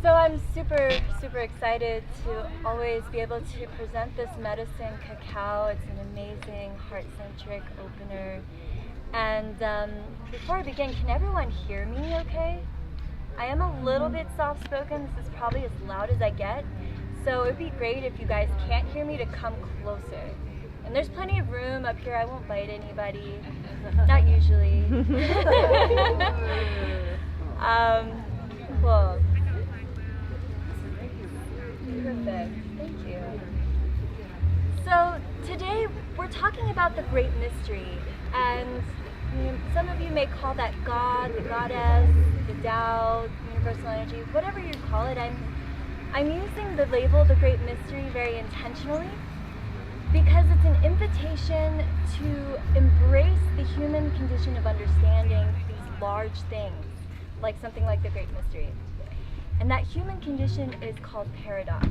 So I'm super excited to always be able to present this medicine, cacao. It's an amazing heart-centric opener. And before I begin, can everyone hear me okay? I am a little bit soft-spoken. This is probably as loud as I get. So it'd be great if you guys can't hear me to come closer. And there's plenty of room up here. I won't bite anybody. Not usually. Cool. Perfect. Thank you. So today we're talking about the great mystery, and some of you may call that God, the Goddess, the Tao, universal energy, whatever you call it. I'm using the label the great mystery very intentionally because it's an invitation to embrace the human condition of understanding these large things, like something like the great mystery. And that human condition is called paradox.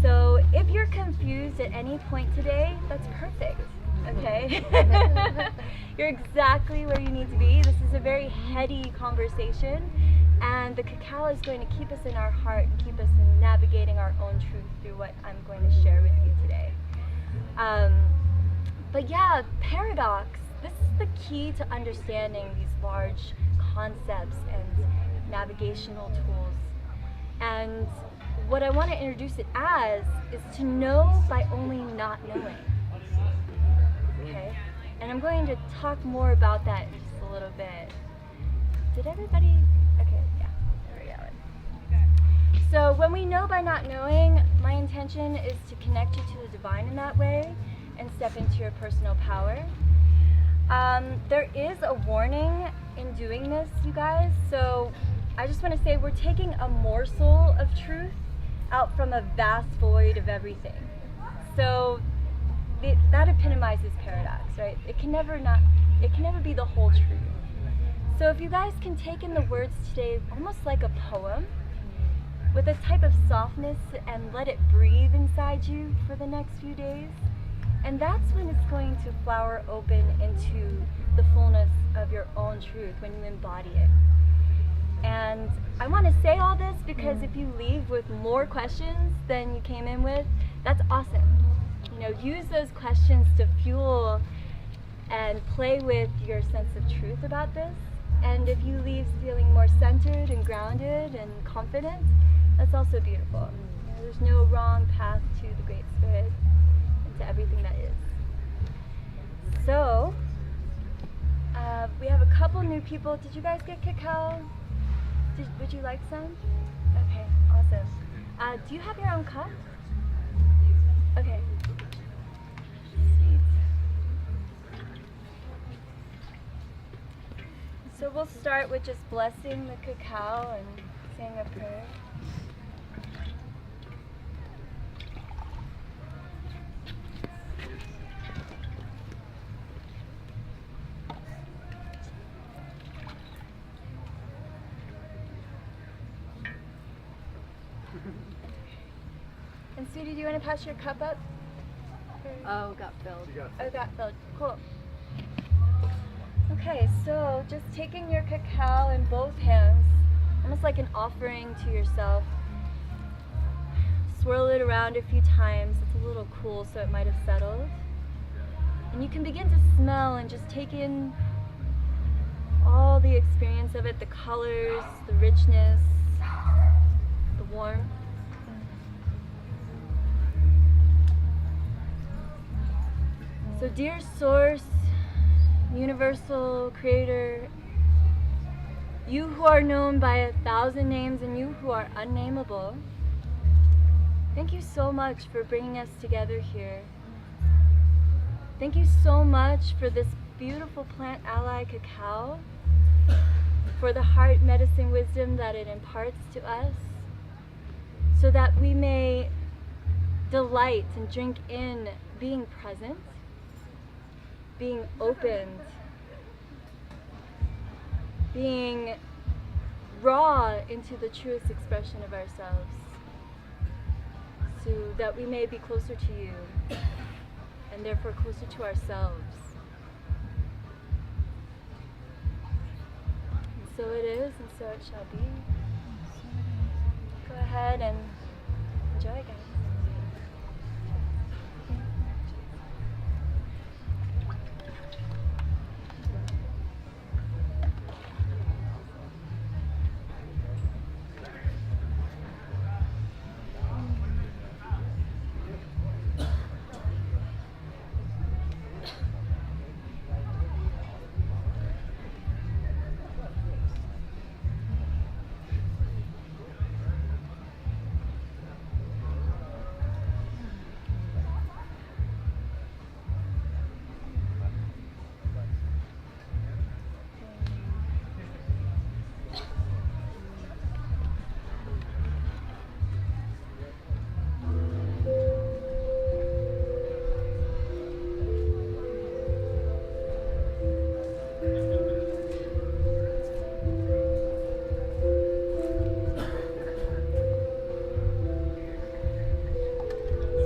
So if you're confused at any point today, that's perfect, okay? You're exactly where you need to be. This is a very heady conversation, and the cacao is going to keep us in our heart and keep us in navigating our own truth through what I'm going to share with you today. But yeah, paradox, this is the key to understanding these large concepts and navigational tools. And what I want to introduce it as is to know by only not knowing. Okay? And I'm going to talk more about that in just a little bit. Did everybody? Okay, yeah, there we go. So when we know by not knowing, my intention is to connect you to the divine in that way and step into your personal power. There is a warning in doing this, you guys, so I just want to say we're taking a morsel of truth out from a vast void of everything. So that epitomizes paradox, right? It can never be the whole truth. So if you guys can take in the words today almost like a poem with a type of softness and let it breathe inside you for the next few days, and that's when it's going to flower open into the fullness of your own truth when you embody it. And I want to say all this because if you leave with more questions than you came in with, that's awesome. You know, use those questions to fuel and play with your sense of truth about this. And if you leave feeling more centered and grounded and confident, that's also beautiful. You know, there's no wrong path to the Great Spirit and to everything that is. So, we have a couple new people. Did you guys get cacao? Would you like some? Okay, awesome. Do you have your own cup? Okay. Sweet. So we'll start with just blessing the cacao and saying a prayer. And Sweetie, do you want to pass your cup up? Oh, got filled. Oh, got filled. Cool. Okay, so just taking your cacao in both hands, almost like an offering to yourself. Swirl it around a few times. It's a little cool, so it might have settled. And you can begin to smell and just take in all the experience of it, the colors, the richness, the warmth. So dear Source, Universal Creator, you who are known by 1,000 names and you who are unnameable, thank you so much for bringing us together here. Thank you so much for this beautiful plant ally cacao, for the heart medicine wisdom that it imparts to us, so that we may delight and drink in being present, being opened, being raw into the truest expression of ourselves, so that we may be closer to you and therefore closer to ourselves. And so it is, and so it shall be. ahead and enjoy, guys.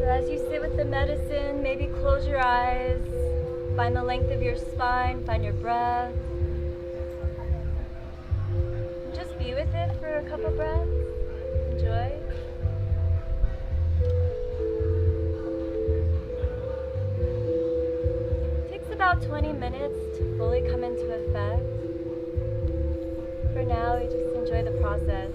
As you sit with the medicine, maybe close your eyes, find the length of your spine, find your breath. Just be with it for a couple breaths. Enjoy. It takes about 20 minutes to fully come into effect. For now, we just enjoy the process.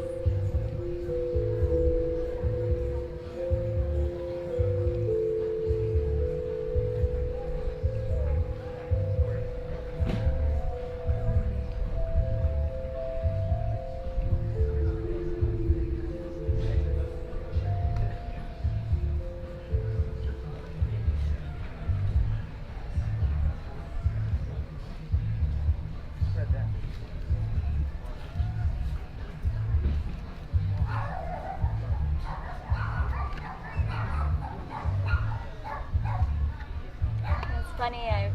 Funny,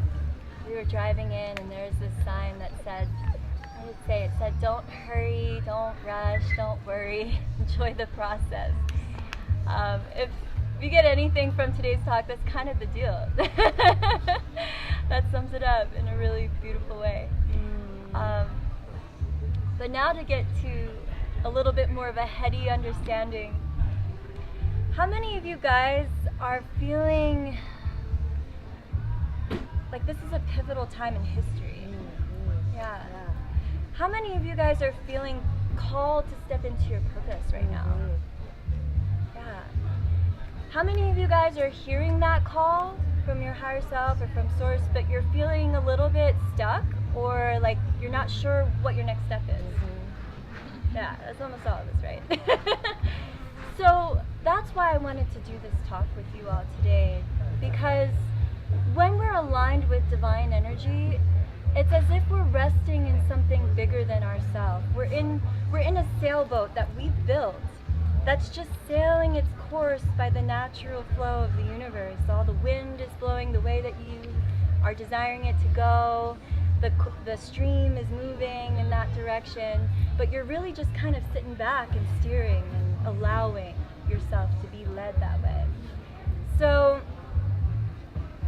we were driving in and there's this sign that said, it said, don't hurry, don't rush, don't worry, enjoy the process. If you get anything from today's talk, that's kind of the deal. That sums it up in a really beautiful way. But now to get to a little bit more of a heady understanding, how many of you guys are feeling like this is a pivotal time in history? Yeah. How many of you guys are feeling called to step into your purpose right now? Yeah. How many of you guys are hearing that call from your higher self or from source, but you're feeling a little bit stuck or like you're not sure what your next step is? Yeah, that's almost all of us, right? So that's why I wanted to do this talk with you all today, because when we're aligned with divine energy, it's as if we're resting in something bigger than ourselves. We're in a sailboat that we've built that's just sailing its course by the natural flow of the universe. All the wind is blowing the way that you are desiring it to go. The stream is moving in that direction, but you're really just kind of sitting back and steering and allowing yourself to be led that way. So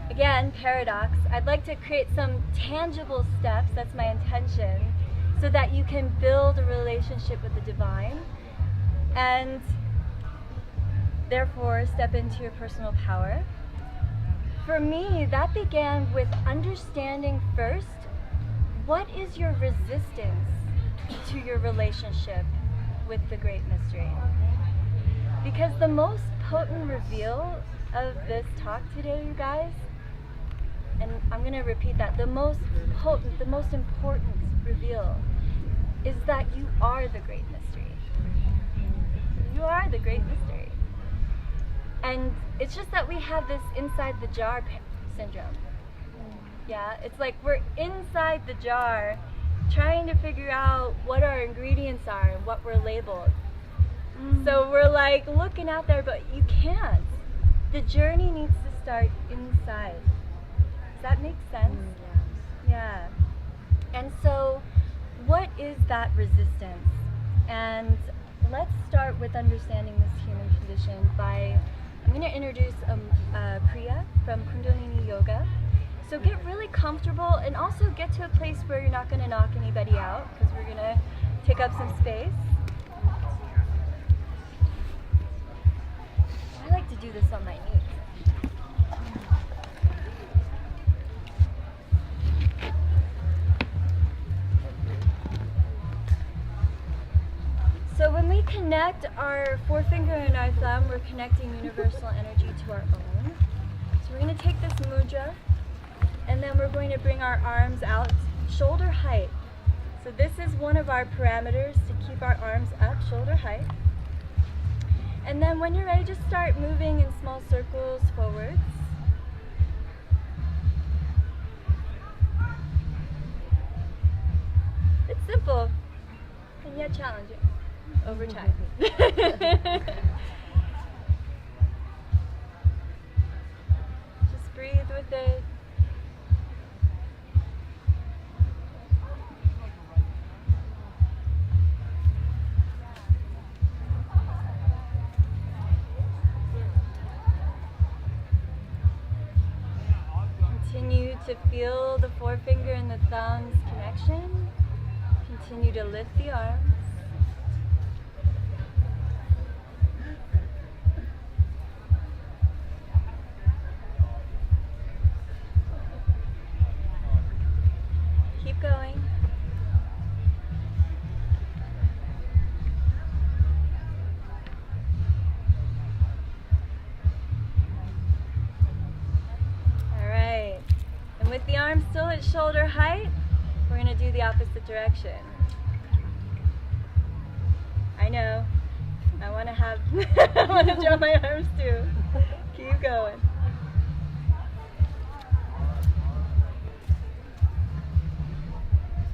again, paradox, I'd like to create some tangible steps, that's my intention, so that you can build a relationship with the divine and therefore step into your personal power. For me, that began with understanding first, what is your resistance to your relationship with the Great Mystery? Because the most potent reveal of this talk today, you guys, and I'm going to repeat that, the most potent, the most important reveal is that you are the Great Mystery. You are the Great Mystery. And it's just that we have this inside the jar syndrome. Yeah, it's like we're inside the jar trying to figure out what our ingredients are and what we're labeled. So we're like looking out there, but you can't. The journey needs to start inside. Does that make sense? Yeah. And so what is that resistance? And let's start with understanding this human condition by, I'm going to introduce Priya from Kundalini Yoga. So get really comfortable and also get to a place where you're not going to knock anybody out, because we're going to take up some space. I like to do this on my knees. So when we connect our forefinger and our thumb, we're connecting universal energy to our own. So we're going to take this mudra, and then we're going to bring our arms out shoulder height. So this is one of our parameters to keep our arms up shoulder height. And then when you're ready, just start moving in small circles forwards. It's simple and yet challenging over time. Just breathe with it. Continue to feel the forefinger and the thumb's connection. Continue to lift the arms. Keep going. All right. And with the arms still at shoulder height, we're going to do the opposite direction. I know. I want to have, I want to draw my arms too. Keep going.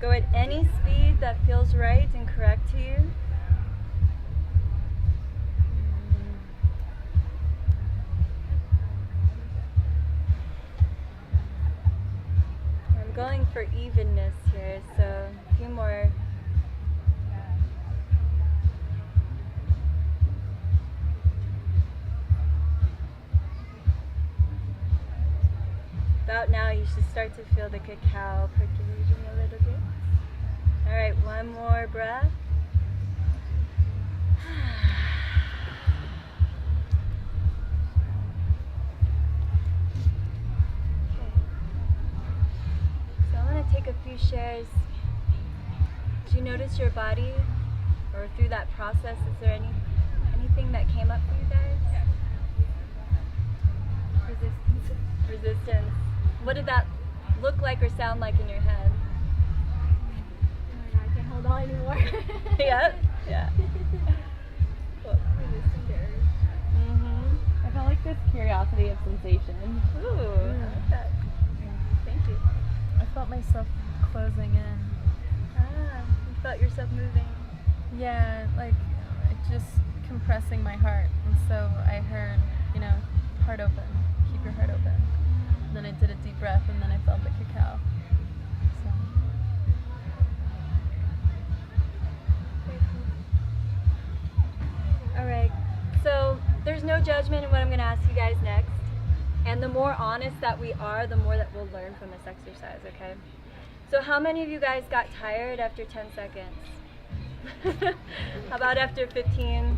Go at any speed that feels right and correct to you. I'm going for evenness here, so a few more. About now, you should start to feel the cacao percolating a little bit. All right, one more breath. So I want to take a few shares. Did you notice your body, or through that process, is there anything that came up for you guys? Resistance. What did that look like or sound like in your head? Oh my god, I can't hold on anymore. Yep. Yeah. Cool. I felt like this curiosity of sensation. Ooh, I like that. Thank you. I felt myself closing in. Ah, you felt yourself moving. Yeah, like just compressing my heart. And so I heard, heart open. Keep your heart open. And then I did a deep breath, and then I felt the cacao. So. All right. So there's no judgment in what I'm going to ask you guys next. And the more honest that we are, the more that we'll learn from this exercise, okay? So how many of you guys got tired after 10 seconds? How about after 15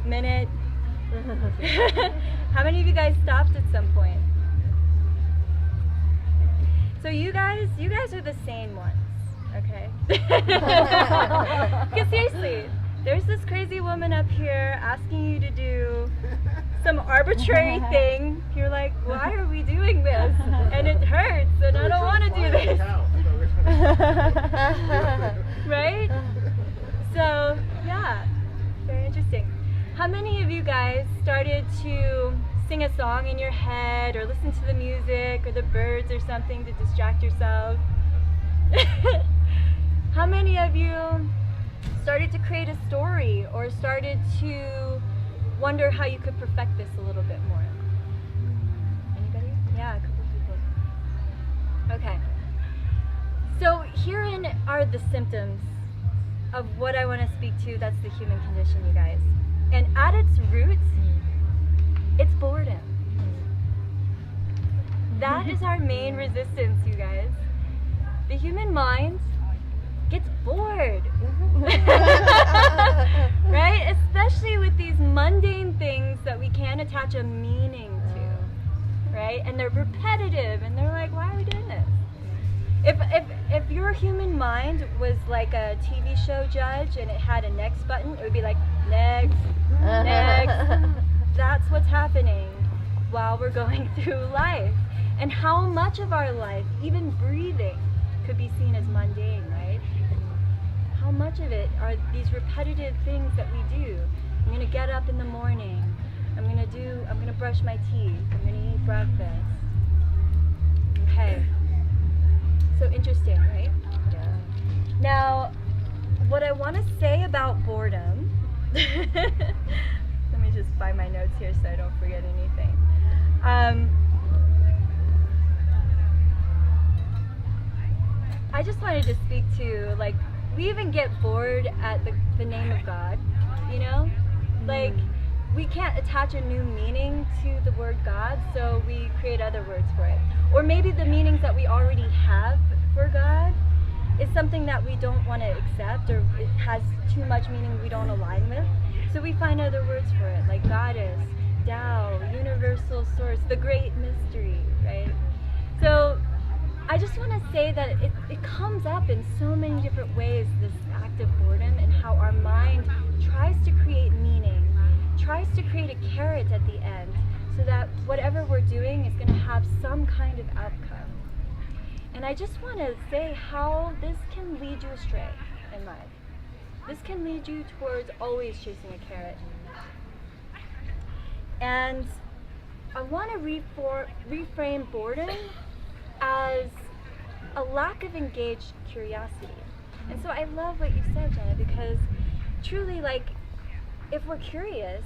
minutes? How many of you guys stopped at some point? So you guys are the sane ones, okay? Because seriously, there's this crazy woman up here asking you to do some arbitrary thing. You're like, why are we doing this? And it hurts, and I don't want to do this. Right? So, yeah, very interesting. How many of you guys started to sing a song in your head or listen to the music or the birds or something to distract yourself? How many of you started to create a story or started to wonder how you could perfect this a little bit more? Anybody? Yeah, a couple people. Okay. So herein are the symptoms of what I want to speak to. That's the human condition, you guys. And at its roots, it's boredom. That is our main resistance, you guys. The human mind gets bored. Right? Especially with these mundane things that we can't attach a meaning to. Right? And they're repetitive and they're like, why are we doing this? If your human mind was like a TV show judge and it had a next button, it would be like, next, next. That's what's happening while we're going through life. And how much of our life, even breathing, could be seen as mundane, right? How much of it are these repetitive things that we do? I'm gonna get up in the morning. I'm gonna brush my teeth. I'm gonna eat breakfast. Okay. So interesting, right? Yeah. Now, what I want to say about boredom, let me just find my notes here so I don't forget anything. I just wanted to speak to, like, we even get bored at the name of God, you know? Like, we can't attach a new meaning to the word God, so we create other words for it. Or maybe the meanings that we already have for God is something that we don't want to accept, or it has too much meaning we don't align with. So we find other words for it, like Goddess, Tao, Universal Source, the Great Mystery, right? So I just want to say that it comes up in so many different ways, this act of boredom, and how our mind tries to create meaning, tries to create a carrot at the end, so that whatever we're doing is going to have some kind of outcome. And I just want to say how this can lead you astray in life. This can lead you towards always chasing a carrot. And I want to reframe boredom as a lack of engaged curiosity. And so I love what you said, Jenna, because truly, like, if we're curious,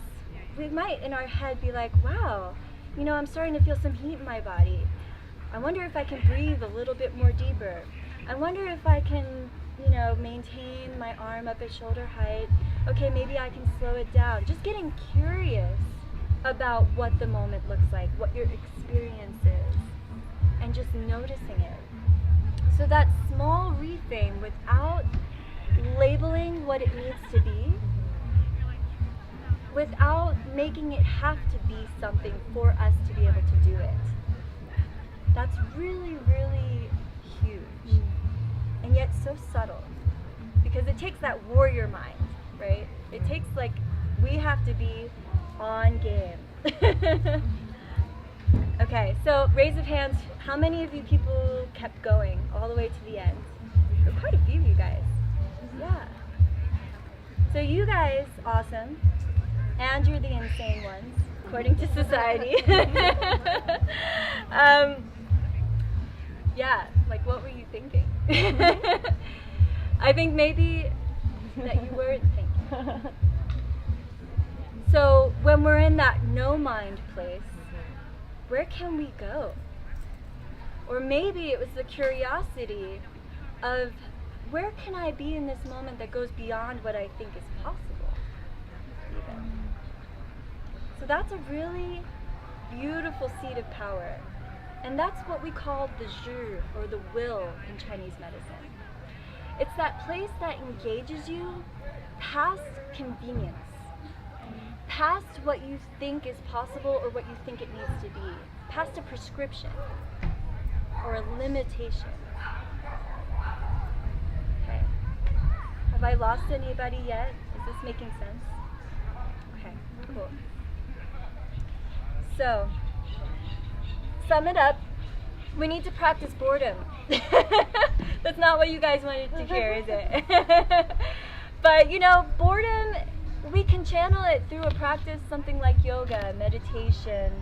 we might in our head be like, wow, you know, I'm starting to feel some heat in my body. I wonder if I can breathe a little bit more deeper. I wonder if I can, you know, maintain my arm up at shoulder height. Okay, maybe I can slow it down. Just getting curious about what the moment looks like, what your experience is, and just noticing it. So that small reframe, without labeling what it needs to be, without making it have to be something for us to be able to do it. That's really, really huge. And yet so subtle. Because it takes that warrior mind, right? It takes, like, we have to be on game. Okay, so raise of hands, how many of you people kept going all the way to the end? There were quite a few of you guys. Yeah. So you guys, awesome. And you're the insane ones, according to society. Yeah, like, what were you thinking? I think maybe that you weren't thinking. So when we're in that no mind place, where can we go? Or maybe it was the curiosity of, where can I be in this moment that goes beyond what I think is possible, even? So that's a really beautiful seed of power. And that's what we call the zhi, or the will, in Chinese medicine. It's that place that engages you past convenience, past what you think is possible or what you think it needs to be, past a prescription or a limitation. Okay. Have I lost anybody yet? Is this making sense? Okay, cool. So, sum it up. We need to practice boredom. That's not what you guys wanted to hear, is it? But, you know, boredom, we can channel it through a practice, something like yoga, meditation,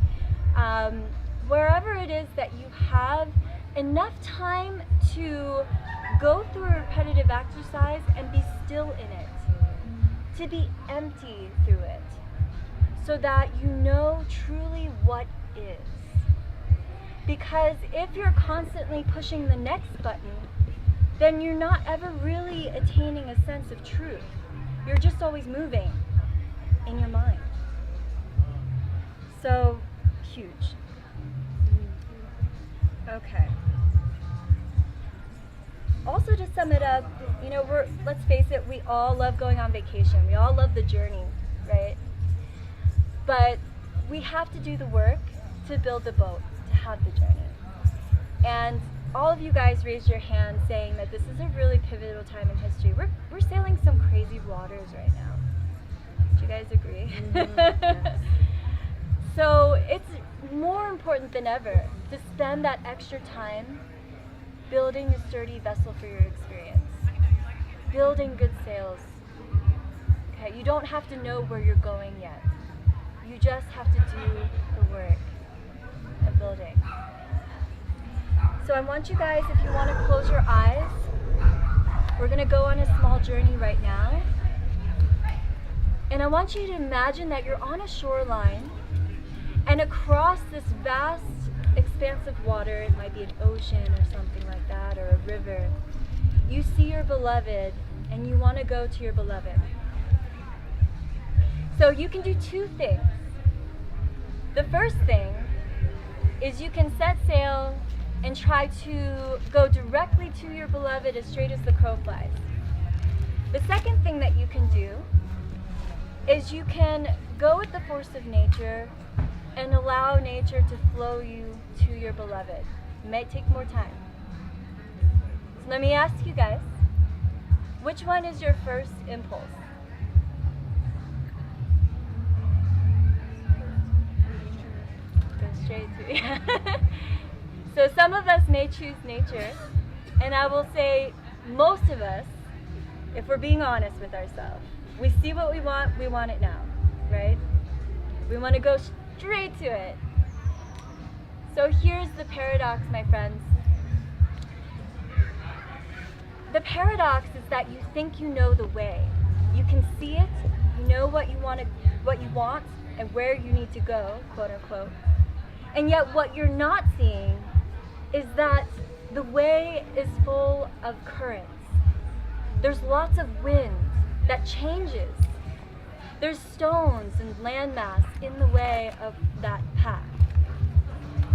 wherever it is that you have enough time to go through a repetitive exercise and be still in it, to be empty through it, so that you know truly what is. Because if you're constantly pushing the next button, then you're not ever really attaining a sense of truth. You're just always moving in your mind. So, huge. Okay. also to sum it up, you know, let's face it, we all love going on vacation. We all love the journey, right? But we have to do the work to build the boat, to have the journey. And all of you guys raised your hand saying that this is a really pivotal time in history. We're sailing some crazy waters right now. Do you guys agree? Yes. So it's more important than ever to spend that extra time building a sturdy vessel for your experience, building good sails. Okay, you don't have to know where you're going yet. You just have to do the work of building. So I want you guys, if you want to close your eyes, we're going to go on a small journey right now. And I want you to imagine that you're on a shoreline, and across this vast expanse of water, it might be an ocean or something like that, or a river, you see your beloved and you want to go to your beloved. So you can do two things. The first thing is you can set sail and try to go directly to your beloved as straight as the crow flies. The second thing that you can do is you can go with the force of nature and allow nature to flow you to your beloved. It might take more time. So let me ask you guys, which one is your first impulse? Go straight to So some of us may choose nature, and I will say most of us, if we're being honest with ourselves, we see what we want it now, right? We want to go straight to it. So here's the paradox, my friends. The paradox is that you think you know the way. You can see it, you know what you want and where you need to go, quote unquote. And yet what you're not seeing is that the way is full of currents. There's lots of wind that changes. There's stones and landmass in the way of that path.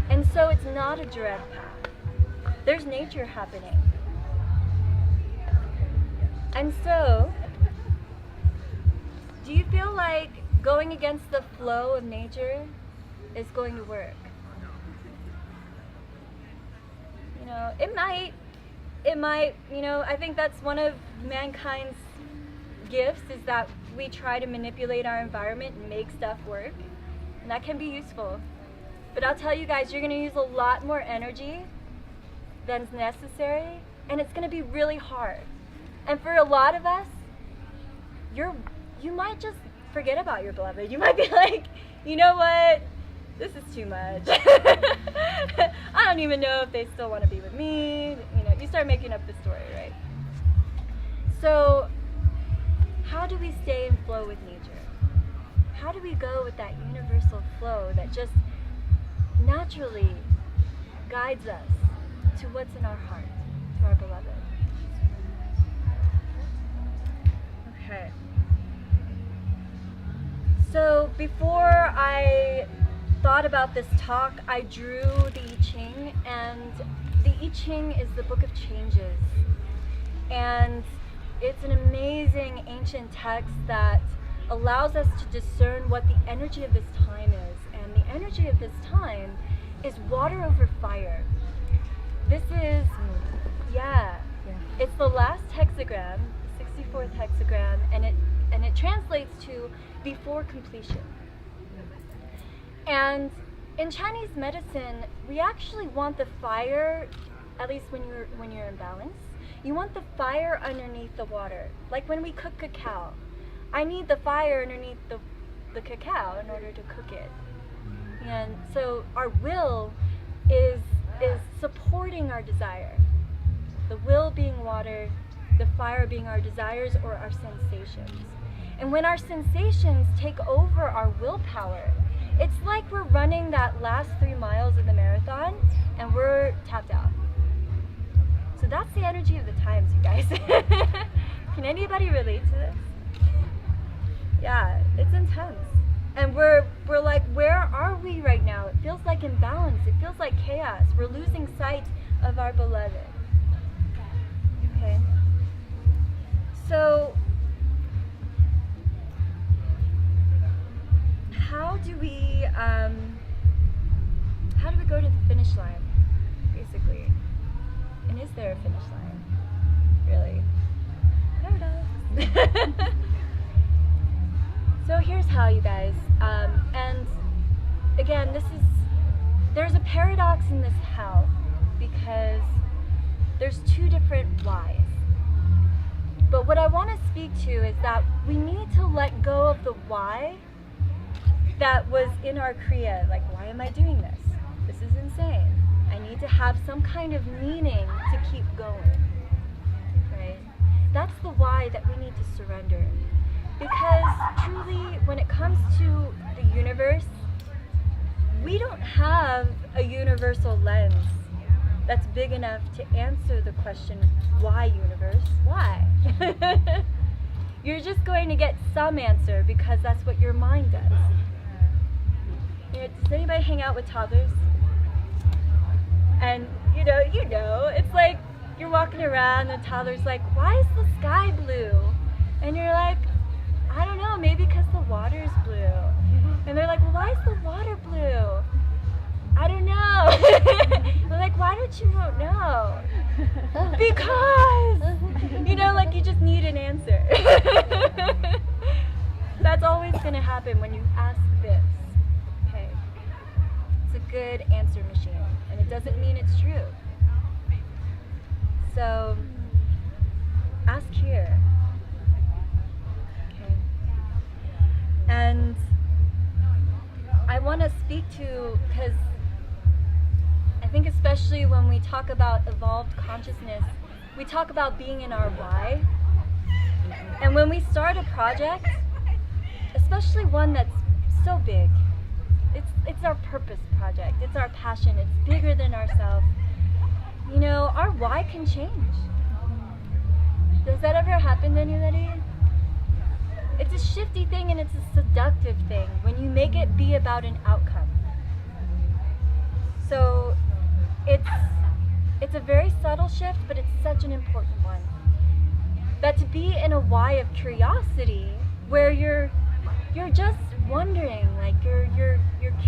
And so it's not a direct path. There's nature happening. And so, do you feel like going against the flow of nature is going to work? You know, it might, you know, I think that's one of mankind's gifts, is that we try to manipulate our environment and make stuff work, and that can be useful. But I'll tell you guys, you're gonna use a lot more energy than's necessary, and it's gonna be really hard. And for a lot of us, you might just forget about your beloved. You might be like, you know what? This is too much. I don't even know if they still want to be with me. You know, you start making up the story, right? So, how do we stay in flow with nature? How do we go with that universal flow that just naturally guides us to what's in our heart, to our beloved? Okay. So before I thought about this talk, I drew the I Ching, and the I Ching is the book of changes. And it's an amazing ancient text that allows us to discern what the energy of this time is. And the energy of this time is water over fire. This is, it's the last hexagram, 64th hexagram, and it translates to before completion. And in Chinese medicine, we actually want the fire, at least when you're in balance, you want the fire underneath the water. Like when we cook cacao, I need the fire underneath the cacao in order to cook it. And so our will is supporting our desire. The will being water, the fire being our desires or our sensations. And when our sensations take over our willpower, it's like we're running that last 3 miles of the marathon and we're tapped out. So that's the energy of the times, you guys. Can anybody relate to this? Yeah, it's intense. And we're like, where are we right now? It feels like imbalance. It feels like chaos. We're losing sight of our beloved. Okay. So, how do we go to the finish line, basically? And is there a finish line? Really? Paradox. So here's how, you guys. And again, there's a paradox in this how, because there's two different whys. But what I want to speak to is that we need to let go of the why that was in our Kriya. Like, why am I doing this? This is insane. I need to have some kind of meaning to keep going. Right? That's the why that we need to surrender. Because truly, when it comes to the universe, we don't have a universal lens that's big enough to answer the question, why universe? Why? You're just going to get some answer because that's what your mind does. Does anybody hang out with toddlers? And you know, it's like you're walking around and the toddler's like, why is the sky blue? And you're like, I don't know, maybe because the water's blue. And they're like, well, why is the water blue? I don't know. They're like, why don't you know? Because, like you just need an answer. That's always going to happen when you ask this. Okay. It's a good answer machine, and it doesn't mean it's true. So, ask here. Okay. And I want to speak to, because I think especially when we talk about evolved consciousness, we talk about being in our why. And when we start a project, especially one that's so big, it's our purpose project, it's our passion, it's bigger than ourselves. Our why can change. Does that ever happen to anybody? It's a shifty thing and it's a seductive thing when you make it be about an outcome. So it's a very subtle shift, but it's such an important one. That to be in a why of curiosity, where you're just wondering, like you're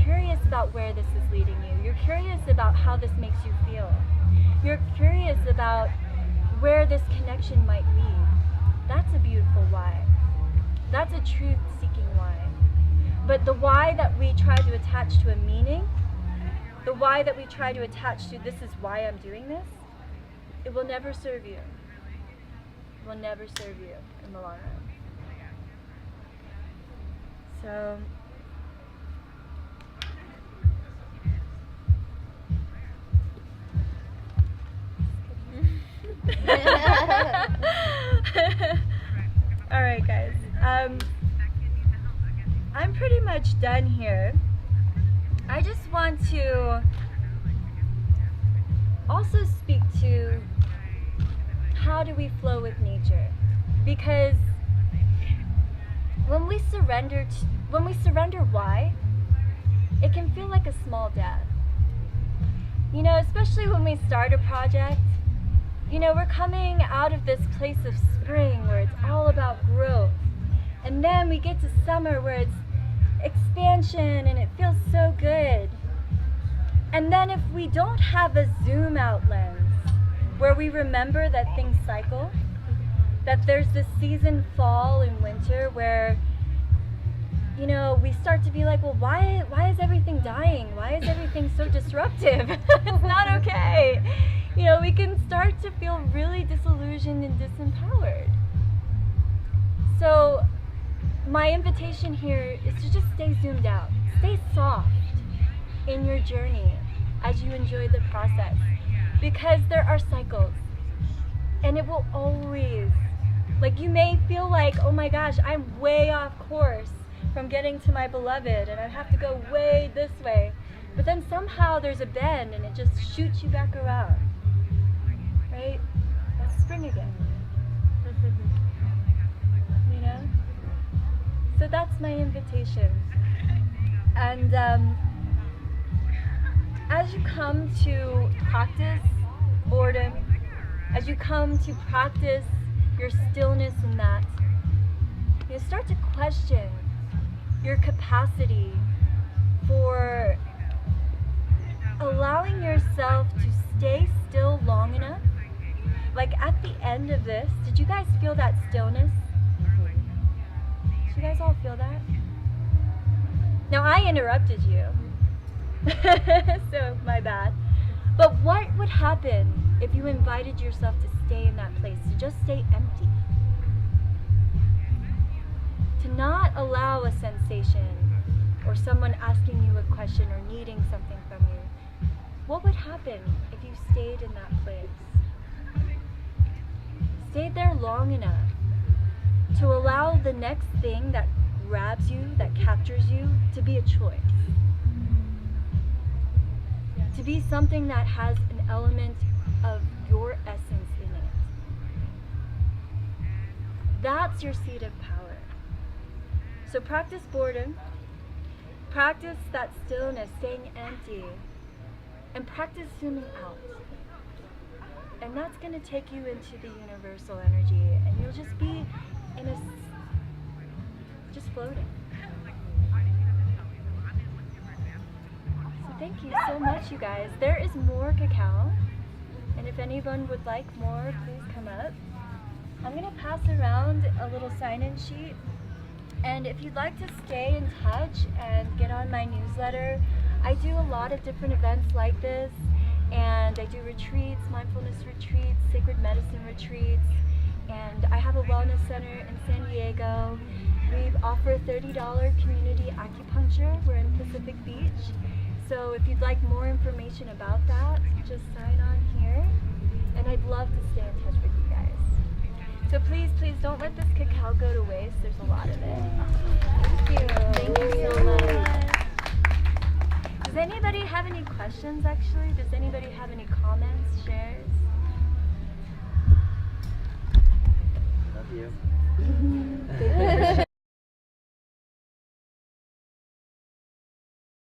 curious about where this is leading you. You're curious about how this makes you feel. You're curious about where this connection might lead. That's a beautiful why. That's a truth-seeking why. But the why that we try to attach to a meaning, the why that we try to attach to this is why I'm doing this, it will never serve you. It will never serve you in the long run. So, all right, guys. I'm pretty much done here. I just want to also speak to how do we flow with nature, because when we surrender why, it can feel like a small death. Especially when we start a project, we're coming out of this place of spring where it's all about growth. And then we get to summer where it's expansion and it feels so good. And then if we don't have a zoom out lens where we remember that things cycle, that there's this season fall and winter where we start to be like, well, why is everything dying? Why is everything so disruptive? It's not okay. We can start to feel really disillusioned and disempowered. So my invitation here is to just stay zoomed out. Stay soft in your journey as you enjoy the process, because there are cycles and it will always, you may feel like, oh my gosh, I'm way off course from getting to my beloved and I have to go way this way, but then somehow there's a bend and it just shoots you back around, right? That's spring again. So that's my invitation. And as you come to practice boredom as you come to practice your stillness in that, you start to question your capacity for allowing yourself to stay still long enough. Like at the end of this, did you guys feel that stillness? Did you guys all feel that? Now I interrupted you, so my bad. But what would happen if you invited yourself to stay in that place, to just stay empty? To not allow a sensation or someone asking you a question or needing something from you. What would happen if you stayed in that place? Stayed there long enough to allow the next thing that grabs you, that captures you, to be a choice. To be something that has an element of your essence in it. That's your seat of power. So practice boredom, practice that stillness, staying empty, and practice zooming out. And that's going to take you into the universal energy, and you'll just be in a, just floating. So thank you so much, you guys. There is more cacao, and if anyone would like more, please come up. I'm going to pass around a little sign-in sheet. And if you'd like to stay in touch and get on my newsletter, I do a lot of different events like this, and I do retreats, mindfulness retreats, sacred medicine retreats, and I have a wellness center in San Diego. We offer $30 community acupuncture. We're in Pacific Beach. So if you'd like more information about that, just sign on here, and I'd love to stay in touch with you guys. So please, please don't let this cacao go to waste. There's a lot of it. Thank you. Thank you so much. Does anybody have any questions, actually? Does anybody have any comments, shares? Love you.